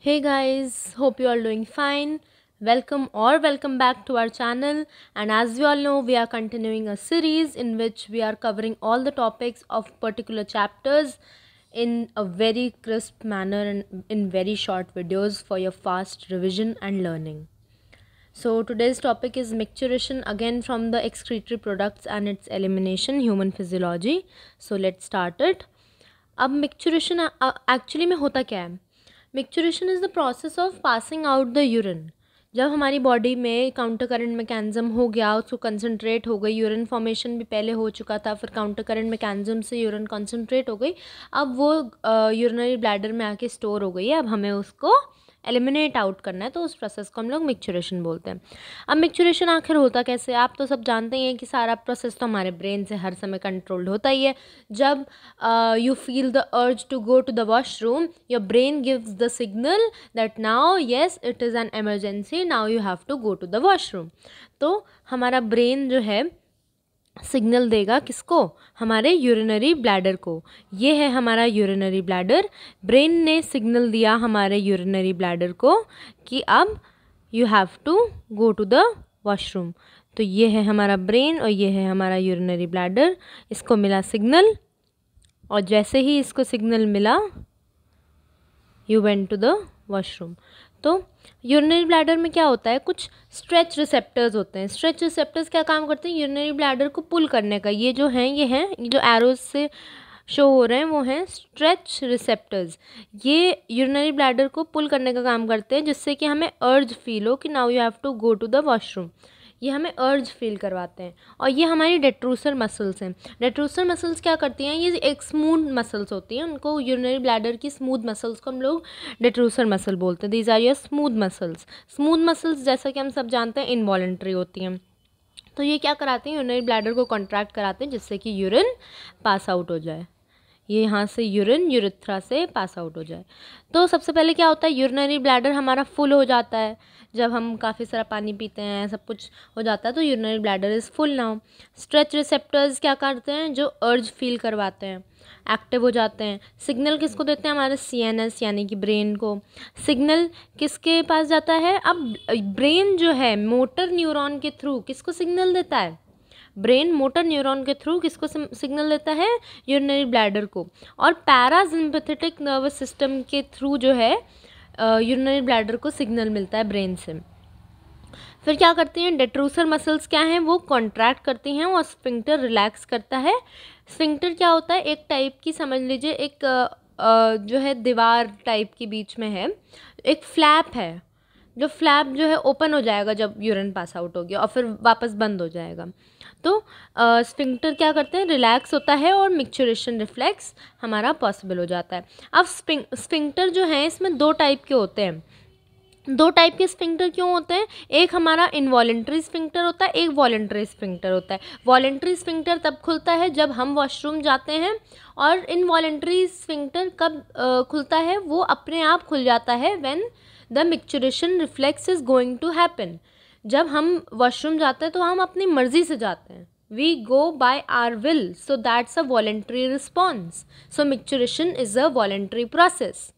Hey guys, hope you are doing fine. Welcome back to our channel. And as we all know, we are continuing a series in which we are covering all the topics of particular chapters in a very crisp manner and in very short videos for your fast revision and learning. So today's topic is micturition again from the excretory products and its elimination, human physiology. So let's start it. अब micturition actually में होता क्या है? Micturition is the process of passing out the urine. जब हमारी body में counter current mechanism हो गया, उसको कंसनट्रेट हो गई, यूरिन फॉर्मेशन भी पहले हो चुका था, फिर काउंटर करंट मैकेनिज्म से यूरिन कंसनट्रेट हो गई, अब वो यूरिनरी ब्लैडर में आके स्टोर हो गई है. अब हमें उसको एलिमिनेट आउट करना है, तो उस प्रोसेस को हम लोग मिक्चुरेशन बोलते हैं. अब मिक्चुरेशन आखिर होता कैसे? आप तो सब जानते ही हैं कि सारा प्रोसेस तो हमारे ब्रेन से हर समय कंट्रोल्ड होता ही है. जब you feel the urge to go to the washroom, your brain gives the signal that now yes it is an emergency, now you have to go to the washroom. तो हमारा brain जो है signal देगा किसको? हमारे urinary bladder को. ये है हमारा यूरिनरी ब्लैडर. ब्रेन ने सिग्नल दिया हमारे यूरिनरी ब्लैडर को कि अब you have to go to the washroom. तो ये है हमारा ब्रेन और ये है हमारा यूरिनरी ब्लैडर. इसको मिला सिग्नल और जैसे ही इसको सिग्नल मिला you went to the washroom. तो यूरिनरी ब्लैडर में क्या होता है? कुछ स्ट्रेच रिसेप्टर्स होते हैं. स्ट्रेच रिसेप्टर्स क्या काम करते हैं? यूरिनरी ब्लैडर को पुल करने का. ये जो जो एरोज से शो हो रहे हैं वो हैं स्ट्रेच रिसेप्टर्स. ये यूरिनरी ब्लैडर को पुल करने का काम करते हैं जिससे कि हमें अर्ज फील हो कि now you have to go to the washroom. ये हमें अर्ज फील करवाते हैं. और ये हमारी डेट्रूसर मसल्स हैं. डेट्रूसर मसल्स क्या करती हैं? ये एक स्मूथ मसल्स होती हैं. उनको यूरिनरी ब्लैडर की स्मूथ मसल्स को हम लोग डेट्रूसर मसल बोलते हैं. These are your smooth muscles. Smooth muscles जैसा कि हम सब जानते हैं इनवॉलेंट्री होती हैं. तो ये क्या कराती हैं? यूरिनरी ब्लैडर को कॉन्ट्रैक्ट कराते हैं जिससे कि यूरिन पास आउट हो जाए. ये यहाँ से यूरिन यूरिथ्रा से पास आउट हो जाए. तो सबसे पहले क्या होता है? यूरिनरी ब्लैडर हमारा फुल हो जाता है. जब हम काफ़ी सारा पानी पीते हैं, सब कुछ हो जाता है, तो urinary bladder is full now. Stretch receptors क्या करते हैं? जो अर्ज फील करवाते हैं, एक्टिव हो जाते हैं. सिग्नल किसको देते हैं? हमारे CNS यानी कि ब्रेन को. सिग्नल किसके पास जाता है? अब ब्रेन जो है मोटर न्यूरॉन के थ्रू किसको सिग्नल देता है? ब्रेन मोटर न्यूरॉन के थ्रू किसको सिग्नल देता है? यूरिनरी ब्लैडर को. और पैरासिम्पैथेटिक नर्वस सिस्टम के थ्रू जो है यूरिनरी ब्लैडर को सिग्नल मिलता है ब्रेन से. फिर क्या करती हैं? डेट्रूसर मसल्स क्या हैं? वो कॉन्ट्रैक्ट करती हैं और स्फिंक्टर रिलैक्स करता है. स्फिंक्टर क्या होता है? एक टाइप की, समझ लीजिए एक जो है दीवार टाइप की बीच में है, एक फ्लैप है. जो फ्लैप जो है ओपन हो जाएगा जब यूरिन पास आउट हो गया और फिर वापस बंद हो जाएगा. तो स्फिंक्टर क्या करते हैं? रिलैक्स होता है और मिक्चुरेशन रिफ्लेक्स हमारा पॉसिबल हो जाता है. अब स्फिंक्टर जो है इसमें दो टाइप के होते हैं. दो टाइप के स्फिंक्टर क्यों होते हैं? एक हमारा इनवॉलेंट्री स्फिंक्टर होता है, एक वॉलेंट्री स्फिंक्टर होता है. वॉलेंट्री स्फिंक्टर तब खुलता है जब हम वॉशरूम जाते हैं, और इनवॉलेंट्री स्फिंक्टर कब खुलता है? वो अपने आप खुल जाता है when the micturition reflex is going to happen. जब हम वॉशरूम जाते हैं तो हम अपनी मर्जी से जाते हैं. We go by our will, so that's a voluntary response. So micturition is a voluntary process.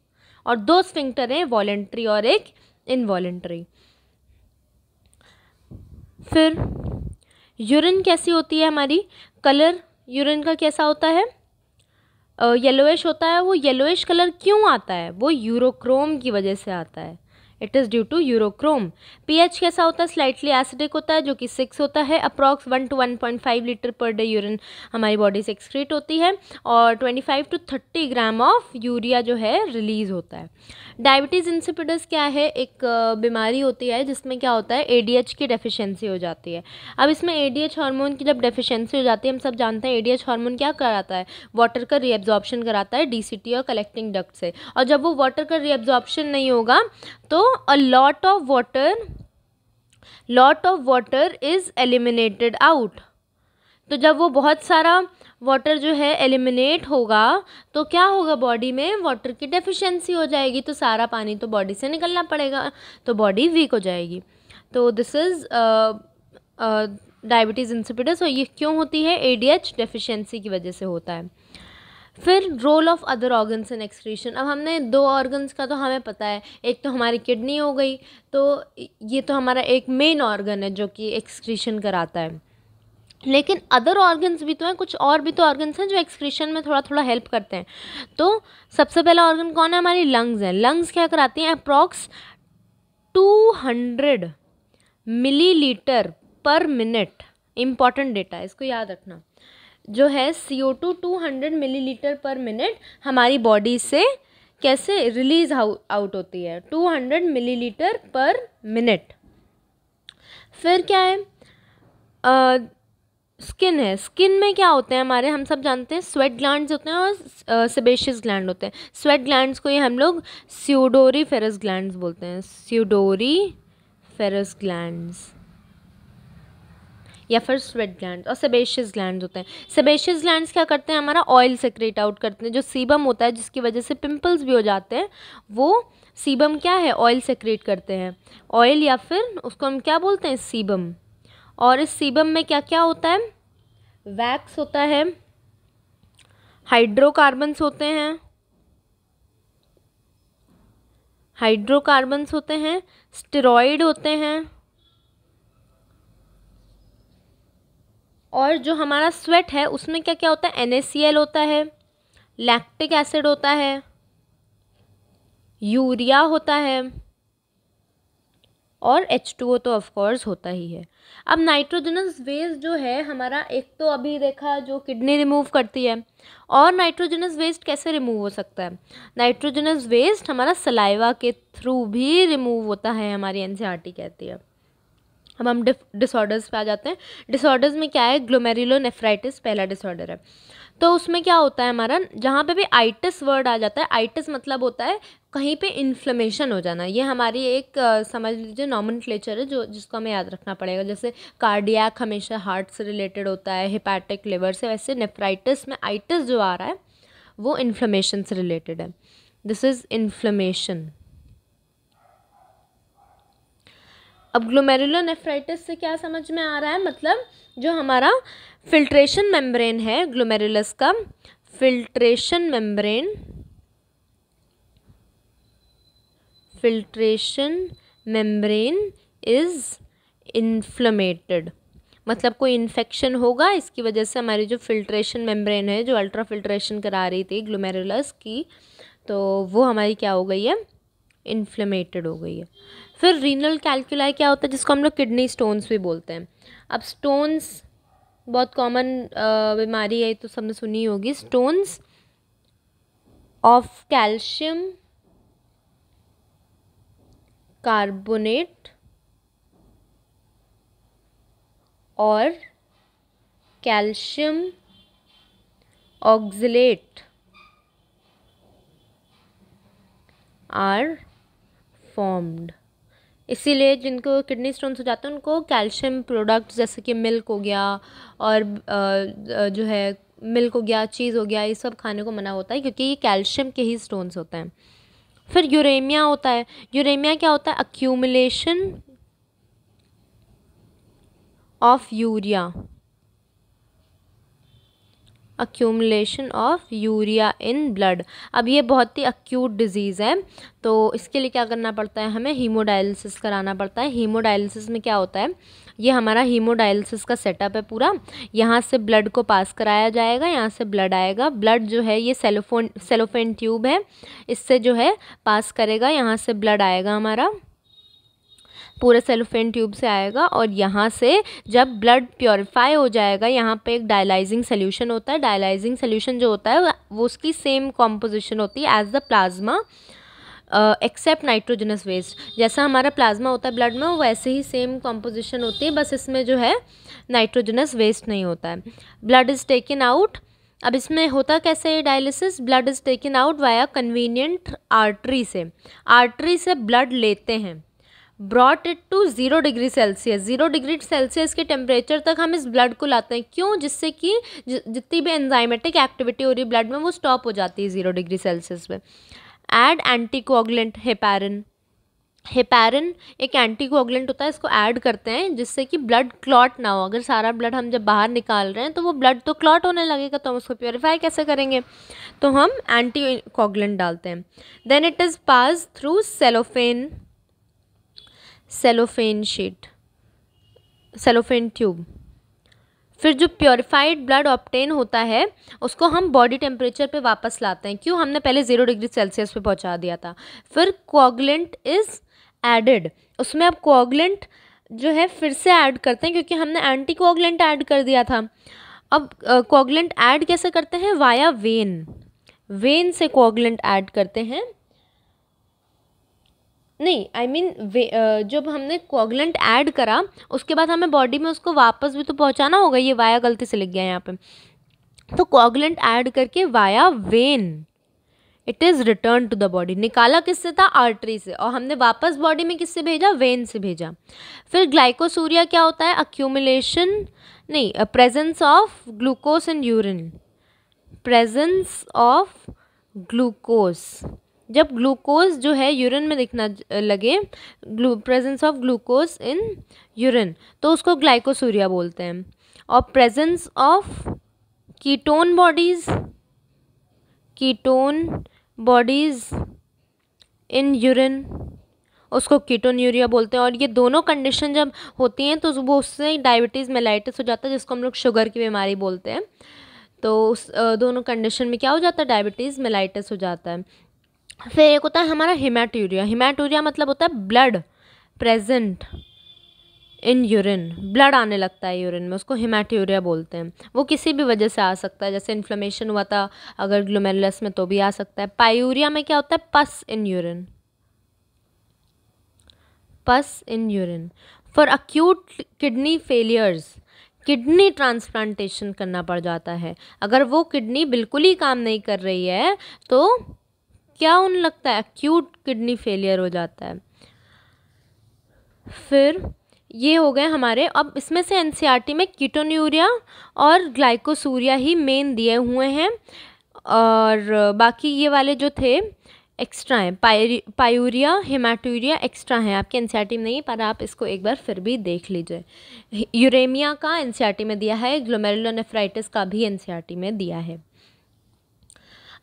और दो स्फिंक्टर हैं, वॉलेंट्री और एक इनवॉलेंट्री. फिर यूरिन कैसी होती है हमारी? कलर यूरिन का कैसा होता है? येलोइश होता है. वो येलोइश कलर क्यों आता है? वो यूरोक्रोम की वजह से आता है. It is due to urochrome. pH कैसा होता है? स्लाइटली एसिडिक होता है, जो कि 6 होता है. Approx 1 to 1.5 litre per day urine हमारी बॉडी से एक्सक्रीट होती है और 25 to 30 ग्राम ऑफ यूरिया जो है रिलीज़ होता है. डायबिटीज़ इंसिपिडस क्या है? एक बीमारी होती है जिसमें क्या होता है? ADH की डेफिशिएंसी हो जाती है. अब इसमें ADH हार्मोन की जब डेफिशिएंसी हो जाती है, हम सब जानते हैं ADH हार्मोन क्या कराता है? वाटर का रीएब्जॉर्प्शन कराता है DCT और कलेक्टिंग डक्ट से. और जब वो वाटर का रीएब्जॉर्प्शन नहीं होगा तो a lot of water is eliminated out. तो जब वो बहुत सारा वाटर जो है एलिमिनेट होगा तो क्या होगा? बॉडी में वाटर की डेफिशिएंसी हो जाएगी, तो सारा पानी तो बॉडी से निकलना पड़ेगा, तो बॉडी वीक हो जाएगी. तो दिस इज़ डायबिटीज़ इंसिपिडस. और ये क्यों होती है? ADH डेफिशिएंसी की वजह से होता है. फिर role of other organs in excretion. अब हमने 2 ऑर्गन्स का तो हमें पता है, एक तो हमारी किडनी हो गई, तो ये तो हमारा एक मेन ऑर्गन है जो कि एक्सक्रीशन कराता है, लेकिन अदर ऑर्गन्स भी तो हैं, कुछ और भी तो ऑर्गन्स हैं जो एक्सक्रीशन में थोड़ा थोड़ा हेल्प करते हैं। तो सबसे पहला ऑर्गन कौन है? हमारी लंग्स है। लंग्स क्या कराती हैं? अप्रॉक्स 200 मिलीलीटर पर मिनट, इम्पॉर्टेंट डेटा है, इसको याद रखना, जो है CO2 200 मिलीलीटर पर मिनट हमारी बॉडी से कैसे रिलीज आउट होती है? 200 मिलीलीटर पर मिनट। फिर क्या है? स्किन है। स्किन में क्या होते हैं हमारे? हम सब जानते हैं स्वेट ग्लैंड्स होते हैं और सेबेशियस ग्लैंड होते हैं। स्वेट ग्लैंड्स को ये हम लोग स्यूडोरीफेरस ग्लैंड्स बोलते हैं, स्यूडोरीफेरस ग्लैंड्स या फिर स्वेट ग्लैंड्स। और सेबेशियस ग्लैंड्स होते हैं। सेबेशियस ग्लैंड्स क्या करते हैं? हमारा ऑयल सेक्रेट आउट करते हैं। जो सीबम होता है जिसकी वजह से पिंपल्स भी हो जाते हैं, वो सीबम क्या है? ऑयल सेक्रेट करते हैं। ऑयल या फिर उसको हम क्या बोलते हैं? सीबम। और इस सीबम में क्या क्या होता है? वैक्स होता है, हाइड्रोकार्बन्स होते हैं, स्टेरॉइड होते हैं, और जो हमारा स्वेट है उसमें क्या क्या होता है? NaCl होता है, लैक्टिक एसिड होता है, यूरिया होता है, और H2O तो ऑफ कोर्स होता ही है। अब नाइट्रोजनस वेस्ट जो है हमारा, एक तो अभी देखा जो किडनी रिमूव करती है, और नाइट्रोजनस वेस्ट कैसे रिमूव हो सकता है? नाइट्रोजनस वेस्ट हमारा सलाइवा के थ्रू भी रिमूव होता है, हमारी NCERT कहती है। अब हम डिसऑर्डर्स पे आ जाते हैं। डिसऑर्डर्स में क्या है? ग्लोमेरुलोनेफ्राइटिस पहला डिसऑर्डर है। तो उसमें क्या होता है हमारा, जहाँ पे भी आइटिस वर्ड आ जाता है, आइटिस मतलब होता है कहीं पे इन्फ्लेमेशन हो जाना। ये हमारी एक समझ लीजिए नॉमेनक्लेचर है जो जिसको हमें याद रखना पड़ेगा। जैसे कार्डियक हमेशा हार्ट से रिलेटेड होता है, हेपेटिक लिवर से, वैसे नेफ्राइटिस में आइटिस जो आ रहा है वो इन्फ्लेमेशन से रिलेटेड है। This is inflammation. अब ग्लोमेरुलोनेफ्राइटिस से क्या समझ में आ रहा है? मतलब जो हमारा फिल्ट्रेशन मेम्ब्रेन है ग्लोमेरुलस का, फिल्ट्रेशन मेम्ब्रेन इज इन्फ्लेमेटेड। मतलब कोई इन्फेक्शन होगा, इसकी वजह से हमारी जो फिल्ट्रेशन मेम्ब्रेन है, जो अल्ट्रा फिल्ट्रेशन करा रही थी ग्लोमेरुलस की, तो वो हमारी क्या हो गई है? इन्फ्लेमेटेड हो गई है। फिर रीनल कैल्कुलाई क्या होता है? जिसको हम लोग किडनी स्टोन्स भी बोलते हैं। अब स्टोन्स बहुत कॉमन बीमारी है, तो सबने सुनी होगी। स्टोन्स ऑफ कैल्शियम कार्बोनेट और कैल्शियम ऑक्सलेट आर फॉर्म्ड। इसीलिए जिनको किडनी स्टोन्स हो जाते हैं उनको कैल्शियम प्रोडक्ट्स जैसे कि मिल्क हो गया और जो है मिल्क हो गया, चीज़ हो गया, ये सब खाने को मना होता है क्योंकि ये कैल्शियम के ही स्टोन्स होते हैं। फिर यूरेमिया होता है। यूरेमिया क्या होता है? Accumulation of urea, accumulation of urea in blood. अब ये बहुत ही अक्यूट डिजीज़ है, तो इसके लिए क्या करना पड़ता है? हमें हीमोडायलिसिस कराना पड़ता है। हीमोडायलिसिस में क्या होता है? ये हमारा हीमोडायलिसिस का सेटअप है पूरा। यहाँ से ब्लड को पास कराया जाएगा, यहाँ से ब्लड आएगा। ब्लड जो है ये सेलोफेन ट्यूब है, इससे जो है पास करेगा, यहाँ से ब्लड आएगा हमारा, पूरे सेलोफेन ट्यूब से आएगा, और यहाँ से जब ब्लड प्योरीफाई हो जाएगा, यहाँ पे एक डायलाइजिंग सोल्यूशन होता है। डायलाइजिंग सोल्यूशन जो होता है वो उसकी सेम कॉम्पोजिशन होती है as the plasma except nitrogenous waste. जैसा हमारा प्लाज्मा होता है ब्लड में, वैसे ही सेम कॉम्पोजिशन होती है, बस इसमें जो है नाइट्रोजनस वेस्ट नहीं होता है। Blood is taken out. अब इसमें होता कैसे है dialysis? Blood is taken out via convenient artery से। आर्टरी से ब्लड लेते हैं, brought it to 0 degree Celsius. 0 degree Celsius के टेम्परेचर तक हम इस ब्लड को लाते हैं। क्यों? जिससे कि जितनी भी एंजाइमेटिक एक्टिविटी हो रही है ब्लड में वो स्टॉप हो जाती है 0 डिग्री सेल्सियस पे। Add anticoagulant heparin. हेपारिन एक एंटीकोगुलेंट होता है, इसको ऐड करते हैं जिससे कि ब्लड क्लॉट ना हो। अगर सारा ब्लड हम जब बाहर निकाल रहे हैं तो वो ब्लड तो क्लॉट होने लगेगा, तो हम उसको प्योरीफाई कैसे करेंगे, तो हम एंटीकोगुलेंट डालते हैं। Then it is pass through cellophane sheet, cellophane tube. फिर जो प्योरीफाइड ब्लड ऑब्टेन होता है उसको हम बॉडी टेम्परेचर पे वापस लाते हैं। क्यों, हमने पहले 0 डिग्री सेल्सियस पे पहुंचा दिया था। फिर कोआगुलेंट इज़ एडेड, उसमें अब कोआगुलेंट जो है फिर से ऐड करते हैं क्योंकि हमने एंटी कोआगुलेंट ऐड कर दिया था। अब कोआगुलेंट ऐड कैसे करते हैं, वाया वेन से कोआगुलेंट ऐड करते हैं। नहीं, आई मीन जब हमने कोआगुलेंट ऐड करा उसके बाद हमें बॉडी में उसको वापस भी तो पहुंचाना होगा, ये वाया गलती से लिख गया यहाँ पे। तो कोआगुलेंट ऐड करके via vein it is return to the body. निकाला किससे था, आर्टरी से, और हमने वापस बॉडी में किससे भेजा, वेन से भेजा। फिर ग्लाइकोसूरिया क्या होता है, अक्यूमुलेशन नहीं, presence of glucose in urine, presence of glucose. जब ग्लूकोज जो है यूरिन में दिखना लगे, presence of glucose in urine, तो उसको ग्लाइकोसूरिया बोलते हैं। और presence of ketone bodies in urine, उसको कीटोन्यूरिया बोलते हैं। और ये दोनों कंडीशन जब होती हैं तो वो उससे डायबिटीज़ मेलाइटिस हो जाता है, जिसको हम लोग शुगर की बीमारी बोलते हैं। तो उस दोनों कंडीशन में क्या हो जाता है, डायबिटीज़ मेलाइटिस हो जाता है। फिर एक होता है हमारा हिमैटूरिया मतलब होता है blood present in urine, blood आने लगता है यूरिन में, उसको हिमैटूरिया बोलते हैं। वो किसी भी वजह से आ सकता है, जैसे इन्फ्लेमेशन हुआ था अगर ग्लोमेरुलस में तो भी आ सकता है। पायूरिया में क्या होता है, पस in urine. For acute kidney failures, kidney transplantation करना पड़ जाता है। अगर वो किडनी बिल्कुल ही काम नहीं कर रही है तो क्या होने लगता है, अक्यूट किडनी फेलियर हो जाता है। फिर ये हो गए हमारे, अब इसमें से एनसीईआरटी में कीटोन्यूरिया और ग्लाइकोसूरिया ही मेन दिए हुए हैं, और बाकी ये वाले जो थे एक्स्ट्रा हैं, पायूरिया हिमैटूरिया एक्स्ट्रा हैं, आपके एनसीईआरटी में नहीं, पर आप इसको एक बार फिर भी देख लीजिए। यूरेमिया का एनसीईआरटी में दिया है, ग्लोमेरुलोनेफ्राइटिस का भी एनसीईआरटी में दिया है।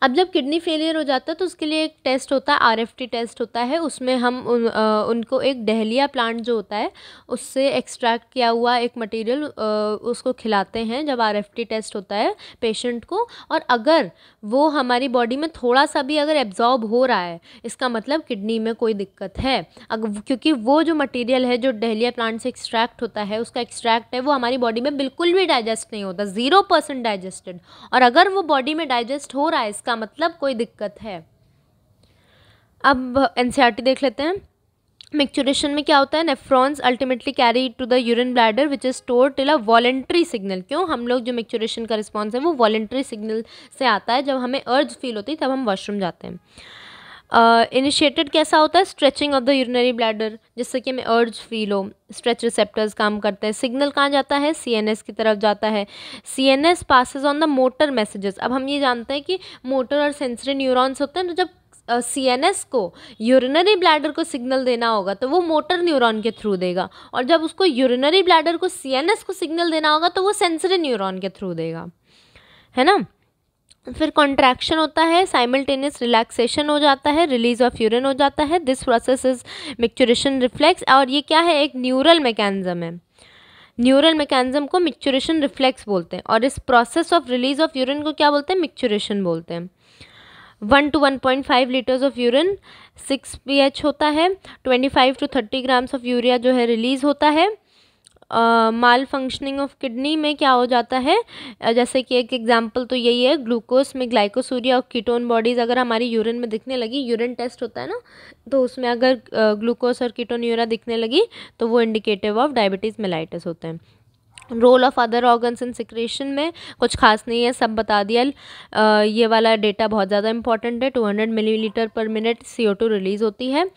अब जब किडनी फेलियर हो जाता है तो उसके लिए एक टेस्ट होता है, आरएफटी टेस्ट होता है। उसमें हम उनको एक डहलिया प्लांट जो होता है उससे एक्सट्रैक्ट किया हुआ एक मटेरियल उसको खिलाते हैं जब आरएफटी टेस्ट होता है पेशेंट को। और अगर वो हमारी बॉडी में थोड़ा सा भी अगर एब्जॉर्ब हो रहा है, इसका मतलब किडनी में कोई दिक्कत है। अगर क्योंकि वो जो मटेरियल है जो डहलिया प्लांट से एक्सट्रैक्ट होता है, उसका एक्सट्रैक्ट है वो हमारी बॉडी में बिल्कुल भी डाइजेस्ट नहीं होता, 0% डाइजेस्टेड। और अगर वो बॉडी में डाइजेस्ट हो रहा है इसका मतलब कोई दिक्कत है। अब एनसीईआरटी देख लेते हैं। मिक्चुरेशन में क्या होता है, nephrons ultimately carry to the urine bladder which is store till a voluntary signal. क्यों, हम लोग जो मिक्चुरेशन का रिस्पॉन्स है वो वॉलेंट्री सिग्नल से आता है, जब हमें अर्ज फील होती है तब हम वॉशरूम जाते हैं। इनिशिएटेड कैसा होता है, stretching of the urinary bladder, जिससे कि हमें अर्ज फील हो, स्ट्रेच रिसेप्टर्स काम करते हैं। सिग्नल कहाँ जाता है, सीएनएस की तरफ जाता है। CNS passes on the motor messages. अब हम ये जानते हैं कि मोटर और सेंसरी न्यूरॉन्स होते हैं, तो जब सीएनएस को यूरिनरी ब्लैडर को सिग्नल देना होगा तो वो मोटर न्यूरॉन के थ्रू देगा, और जब उसको यूरिनरी ब्लैडर को सीएनएस को सिग्नल देना होगा तो वो सेंसरी न्यूरॉन के थ्रू देगा, है ना। फिर कॉन्ट्रैक्शन होता है, साइमल्टेनियस रिलैक्सेशन हो जाता है, रिलीज ऑफ यूरिन हो जाता है। This process is micturition reflex. और ये क्या है, एक न्यूरल मैकेनिज्म है। न्यूरल मैकेनिज्म को मिक्चुरेशन रिफ्लेक्स बोलते हैं, और इस process of release of urine को क्या बोलते हैं, मिक्चुरेशन बोलते हैं। 1 to 1.5 litres of urine, 6 pH होता है, 25 to 30 ग्राम्स ऑफ यूरिया जो है रिलीज होता है। माल फंक्शनिंग ऑफ किडनी में क्या हो जाता है, जैसे कि एक एग्जांपल तो यही है, ग्लूकोज में ग्लाइकोसूरिया और कीटोन बॉडीज़ अगर हमारी यूरिन में दिखने लगी, यूरिन टेस्ट होता है ना, तो उसमें अगर ग्लूकोज और कीटोन्यूरिया दिखने लगी तो वो इंडिकेटिव ऑफ डायबिटीज़ मेलाइटिस होते हैं। Role of other organs in secretion में कुछ खास नहीं है, सब बता दिया। ये वाला डेटा बहुत ज़्यादा इंपॉर्टेंट है। 200 मिलीलीटर पर मिनट CO2 रिलीज़ होती है।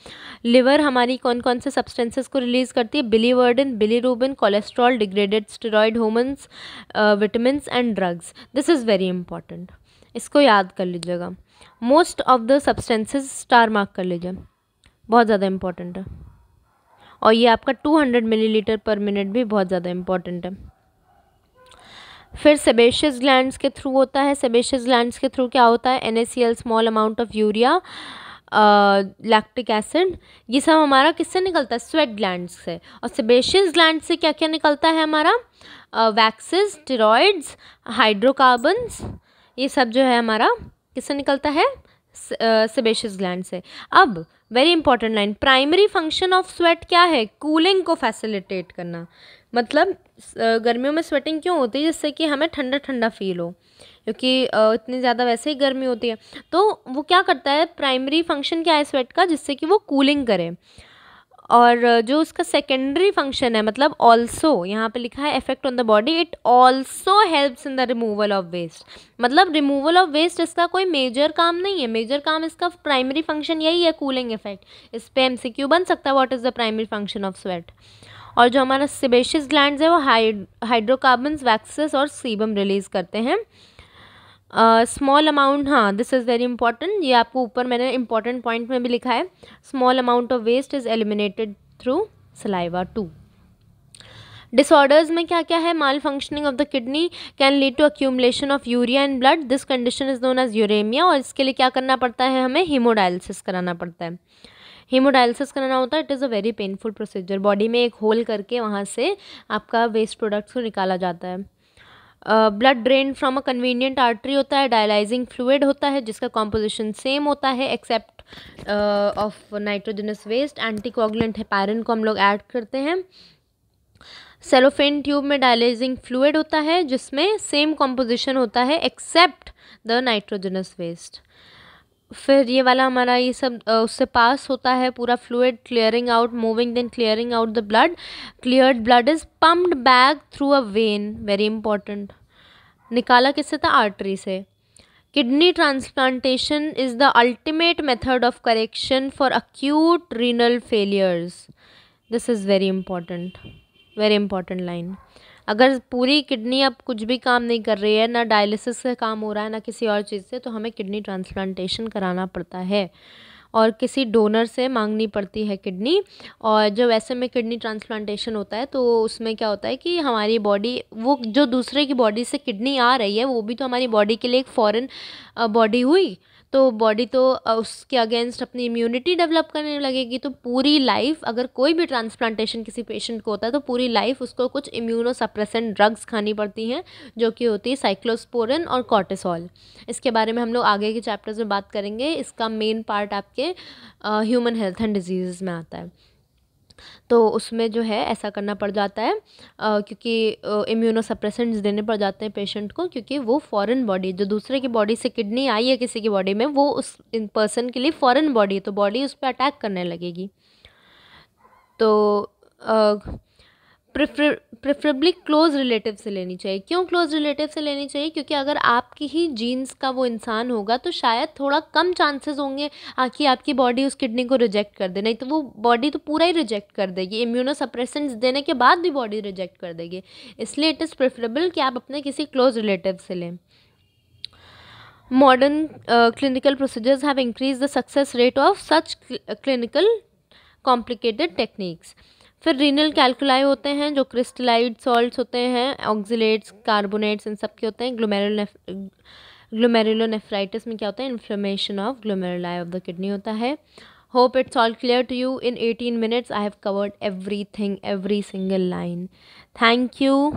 लिवर हमारी कौन कौन से सब्सटेंसेस को रिलीज़ करती है, biliverdin, bilirubin, cholesterol, degraded steroid hormones, vitamins and drugs. This is very important, इसको याद कर लीजिएगा। Most of the substances star mark कर लीजिए। बहुत ज़्यादा इम्पॉर्टेंट है। और ये आपका 200 मिलीलीटर पर मिनट भी बहुत ज़्यादा इम्पॉर्टेंट है। फिर सेबेशियस ग्लैंड्स के थ्रू होता है। सेबेशियस ग्लैंड्स के थ्रू क्या होता है, NaCl, small amount of urea, lactic acid, ये सब हमारा किससे निकलता है, स्वेट ग्लैंड्स से। और सेबेशियस ग्लैंड से क्या क्या निकलता है हमारा, वैक्सेस, स्टेरॉइड्स, हाइड्रोकार्बन्स, ये सब जो है हमारा किससे निकलता है, सेबेशियस ग्लैंड से। अब very important line, primary function of sweat क्या है, कूलिंग को फैसिलिटेट करना। मतलब गर्मियों में स्वेटिंग क्यों होती है, जिससे कि हमें ठंडा ठंडा फील हो, क्योंकि इतनी ज़्यादा वैसे ही गर्मी होती है। तो वो क्या करता है, प्राइमरी फंक्शन क्या है स्वेट का, जिससे कि वो कूलिंग करे। और जो उसका सेकेंडरी फंक्शन है, मतलब ऑल्सो यहाँ पे लिखा है effect on the body, it also helps in the removal of waste. मतलब रिमूवल ऑफ वेस्ट इसका कोई मेजर काम नहीं है, मेजर काम इसका प्राइमरी फंक्शन यही है, कूलिंग इफेक्ट। इस पे MCQ बन सकता है, what is the primary function of sweat. और जो हमारा सेबेशियस ग्लैंड्स है वो हाइड्रोकार्बन्स, वैक्सेस और सीबम रिलीज करते हैं। स्मॉल अमाउंट, हाँ दिस इज़ वेरी इंपॉर्टेंट, ये आपको ऊपर मैंने इंपॉर्टेंट पॉइंट में भी लिखा है, small amount of waste is eliminated through saliva too. Disorders में क्या क्या है, malfunctioning of the kidney can lead to accumulation of urea in blood, this condition is known as uremia. और इसके लिए क्या करना पड़ता है, हमें हीमोडायलिसिस कराना पड़ता है। हीमोडायलिसिस कराना होता है, it is a very painful procedure, body में एक होल करके वहाँ से आपका वेस्ट प्रोडक्ट्स को निकाला जाता है। Blood drain from a convenient artery होता है, डायलाइजिंग फ्लूइड होता है जिसका कॉम्पोजिशन सेम होता है except of nitrogenous waste. Anticoagulant heparin को हम लोग ऐड करते हैं। सेलोफेन ट्यूब में डायलाइजिंग फ्लूइड होता है जिसमें सेम कॉम्पोजिशन होता है एक्सेप्ट द नाइट्रोजनस वेस्ट। फिर ये वाला हमारा ये सब उससे पास होता है पूरा fluid, clearing out, moving then clearing out the blood. Cleared blood is pumped back through a vein, very important. निकाला किससे था, आर्टरी से। Kidney transplantation is the ultimate method of correction for acute renal failures, this is very important, very important line. अगर पूरी kidney अब कुछ भी काम नहीं कर रही है, ना डायलिसिस से काम हो रहा है ना किसी और चीज़ से, तो हमें किडनी ट्रांसप्लांटेशन कराना पड़ता है और किसी डोनर से मांगनी पड़ती है किडनी। और जब ऐसे में किडनी ट्रांसप्लांटेशन होता है तो उसमें क्या होता है कि हमारी बॉडी, वो जो दूसरे की बॉडी से किडनी आ रही है वो भी तो हमारी बॉडी के लिए एक फॉरेन बॉडी हुई, तो बॉडी तो उसके अगेंस्ट अपनी इम्यूनिटी डेवलप करने लगेगी। तो पूरी लाइफ, अगर कोई भी ट्रांसप्लांटेशन किसी पेशेंट को होता है तो पूरी लाइफ उसको कुछ इम्यूनो सप्रेसेंट ड्रग्स खानी पड़ती हैं, जो कि होती है साइक्लोस्पोरिन और कॉर्टिसोल। इसके बारे में हम लोग आगे के चैप्टर्स में बात करेंगे। इसका मेन पार्ट आपके ह्यूमन हेल्थ एंड डिजीज़ में आता है, तो उसमें जो है ऐसा करना पड़ जाता है क्योंकि इम्यूनो सप्रेसेंट्स देने पड़ जाते हैं पेशेंट को, क्योंकि वो फॉरेन बॉडी, जो दूसरे की बॉडी से किडनी आई है किसी की बॉडी में, वो उस इन पर्सन के लिए फॉरेन बॉडी है, तो बॉडी उस पर अटैक करने लगेगी। तो प्रेफरेबली क्लोज रिलेटिव से लेनी चाहिए। क्यों क्लोज रिलेटिव से लेनी चाहिए, क्योंकि अगर आपकी ही जीन्स का वो इंसान होगा तो शायद थोड़ा कम चांसेस होंगे कि आपकी बॉडी उस किडनी को रिजेक्ट कर दे, नहीं तो वो बॉडी तो पूरा ही रिजेक्ट कर देगी, इम्यूनो सप्रेसेंट्स देने के बाद भी बॉडी रिजेक्ट कर देगी। इसलिए इट इज़ प्रेफरेबल कि आप अपने किसी क्लोज रिलेटिव से लें। Modern clinical procedures have increase the success rate of such clinical complicated techniques. फिर रीनल कैल्कुलाई होते हैं जो क्रिस्टलाइड सॉल्ट्स होते हैं, ऑक्जिलेट्स, कार्बोनेट्स, इन सब के होते हैं। ग्लोमेरुलोनेफ्राइटिस में क्या होता है, inflammation of glomeruli of the kidney होता है। Hope it's all clear to you. In 18 minutes I have covered everything, every single line. Thank you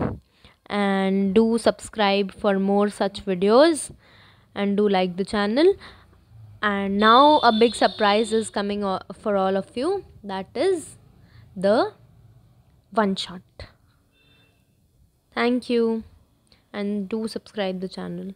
and do subscribe for more such videos and do like the channel. And now a big surprise is coming for all of you, that is the one shot. Thank you and do subscribe the channel.